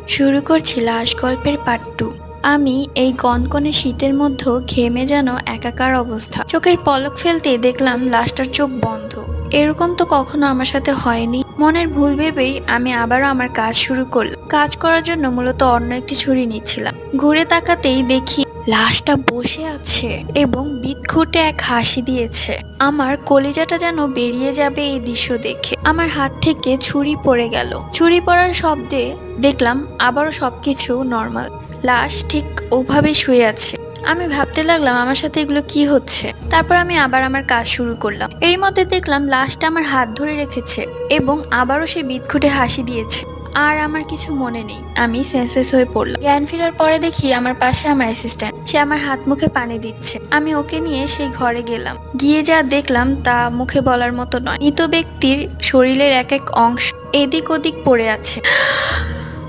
শুরু করছি লাশ গল্পের পার্ট 2। আমি এই কনকনে শীতের মধ্যে ঘেমে যেন একাকার অবস্থা। চোখের পলক ফেলতে দেখলাম লাশটার চোখ বন্ধ। এরকম তো কখনো আমার সাথে হয়নি। মনের ভুল ভেবেই আমি আবারও আমার কাজ শুরু করলাম। কাজ করার জন্য মূলত অন্য একটি ছুরি নিচ্ছিলাম। ঘুরে তাকাতেই দেখি লাশটা বসে আছে এবং বিদঘুটে এক হাসি দিয়েছে। আমার কলিজাটা যেন বেরিয়ে যাবে এই দৃশ্য দেখে। আমার হাত থেকে ছুরি পড়ে গেল। ছুরি পড়ার শব্দে দেখলাম আবারও সবকিছু নর্মাল। লাশ ঠিক ওভাবেই শুয়ে আছে। আমি ভাবতে লাগলাম আমার সাথে এগুলো কি হচ্ছে। তারপর আমি আবার আমার কাজ শুরু করলাম। এর মধ্যে দেখলাম লাশটা আমার হাত ধরে রেখেছে এবং আবারও সে বিদঘুটে হাসি দিয়েছে। আর আমার কিছু মনে নেই। আমি সেন্সলেস হয়ে পড়লাম। জ্ঞান ফেরার পরে দেখি আমার পাশে আমার অ্যাসিস্ট্যান্ট। সে আমার হাত মুখে পানি দিচ্ছে। আমি ওকে নিয়ে সেই ঘরে গেলাম। গিয়ে যা দেখলাম তা মুখে বলার মতো নয়। মৃত ব্যক্তির শরীরের এক এক অংশ এদিক ওদিক পড়ে আছে।